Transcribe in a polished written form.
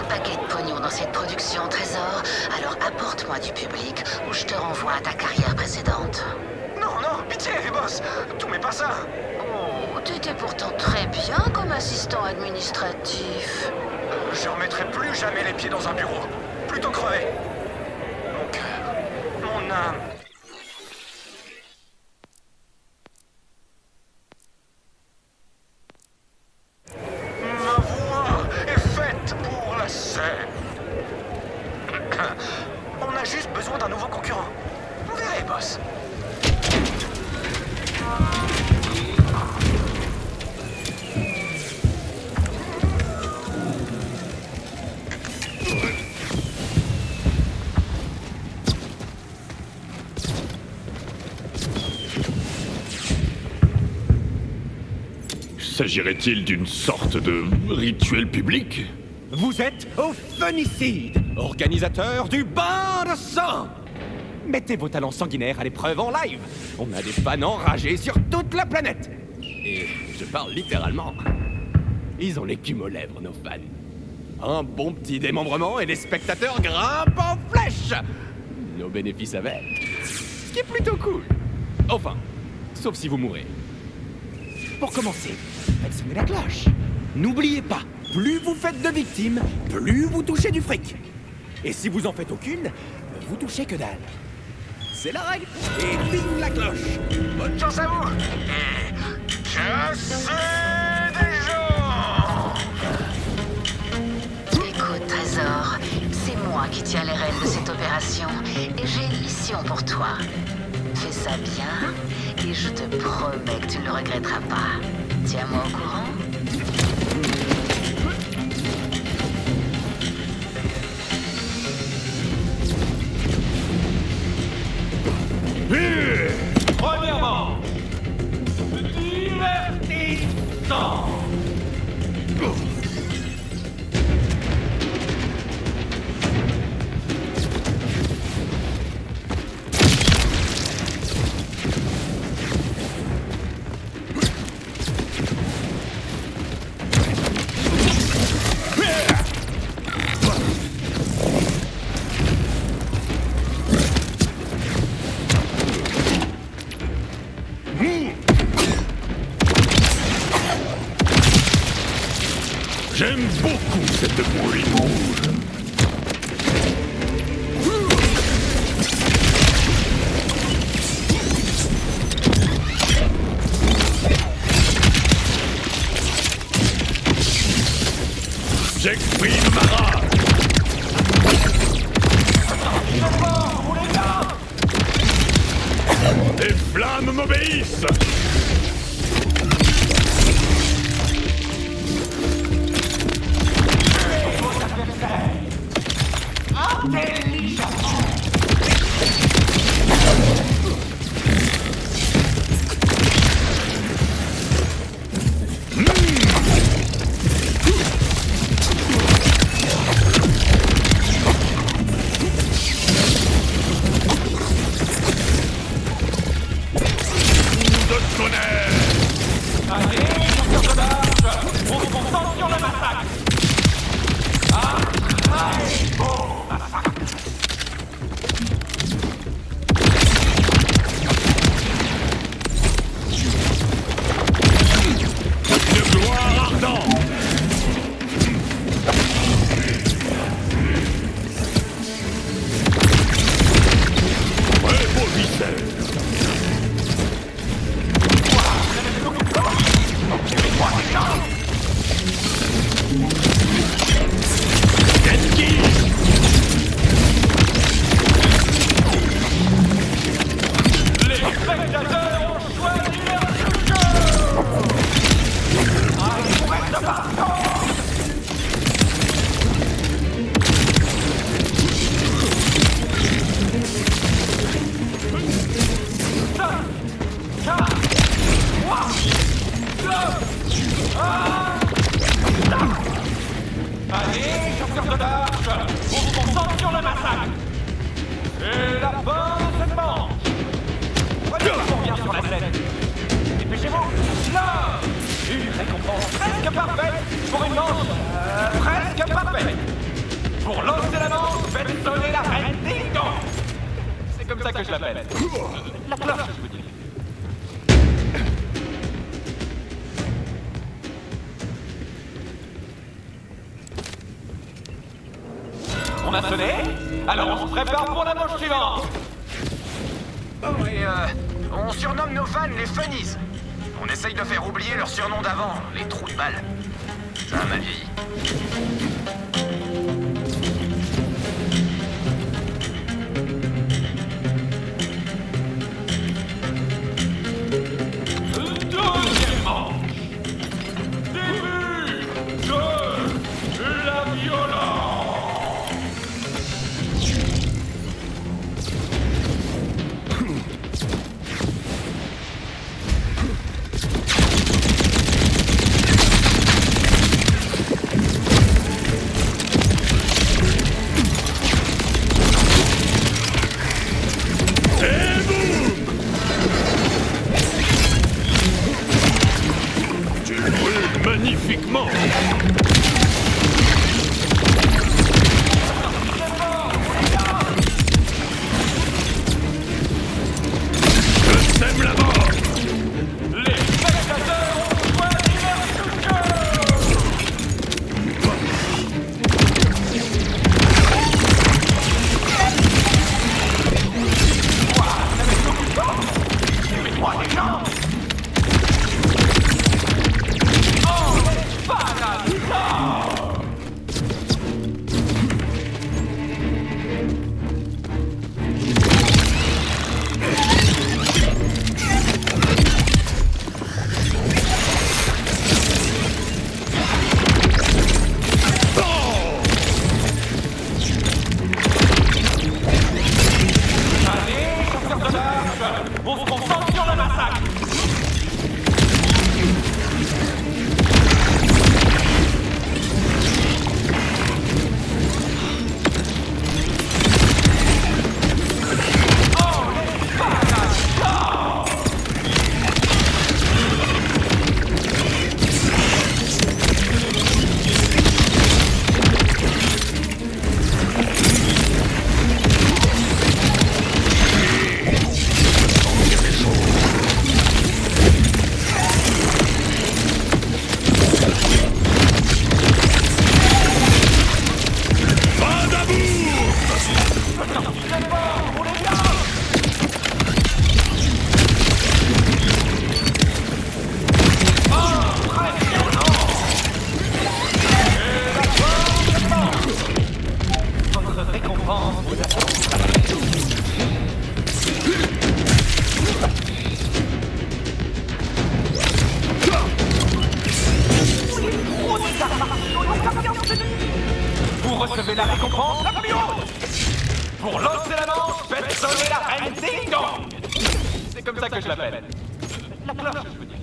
un paquet de pognon dans cette production, Trésor. Alors apporte-moi du public ou je te renvoie à ta carrière précédente. Non, non, pitié, boss. Tout mais pas ça. Oh, t'étais pourtant très bien comme assistant administratif. Je remettrai plus jamais les pieds dans un bureau. Plutôt crever. Mon cœur, mon âme. Ma voix est faite pour la scène. On a juste besoin d'un nouveau concurrent. Vous verrez, boss. S'agirait-il d'une sorte de rituel public? Vous êtes au Phénicide, organisateur du bain de sang. Mettez vos talents sanguinaires à l'épreuve en live. On a des fans enragés sur toute la planète. Et je parle littéralement. Ils ont l'écume aux lèvres, nos fans. Un bon petit démembrement et les spectateurs grimpent en flèche. Nos bénéfices avec. Ce qui est plutôt cool. Enfin, sauf si vous mourrez. Pour commencer, faites sonner la cloche. N'oubliez pas, plus vous faites de victimes, plus vous touchez du fric. Et si vous en faites aucune, vous touchez que dalle. C'est la règle. Et ding la cloche. Bonne chance à vous. Et chassez des gens. Écoute, Trésor, c'est moi qui tiens les rênes de cette opération et j'ai une mission pour toi. Fais ça bien et je te promets que tu ne le regretteras pas. Tiens-moi au courant. Premièrement, divertissant. J'aime beaucoup cette bruit rouge. J'exprime ma rage. Les flammes m'obéissent. Allez, chasseurs de l'arche, on se concentre sur le massacre. Et la fin de cette manche. Voyons qui revient sur la scène. Dépêchez-vous. Là, une récompense presque parfaite pour une manche presque parfaite. Pour l'os et la manche, faites sonner la reine Ding Dong. C'est comme ça que je l'appelle. La cloche, je veux dire. On a sonné? Alors on se prépare pour la manche suivante. Oh, et on surnomme nos fans les Funnies. On essaye de faire oublier leur surnom d'avant, les trous de balles. Ça a mal vieilli. Deuxième manche. Début de la violence. Tu brûles magnifiquement. Je sème la mort. Les spectateurs ont choisi leur coup de cœur. Mets-moi des jambes. Oh, les bananes. Allez, chasseurs de l'arche, on se concentre sur le massacre. Oh, les bananes. Pas d'amour. C'est bon, on est bien. Oh, très violent. Et la fin de manche. Votre récompense vous attend. Vous recevez la récompense la plus haute. Pour l'os et la manche, faites sonner la reine Ding Dong. C'est comme ça que je l'appelle. La cloche, je veux dire.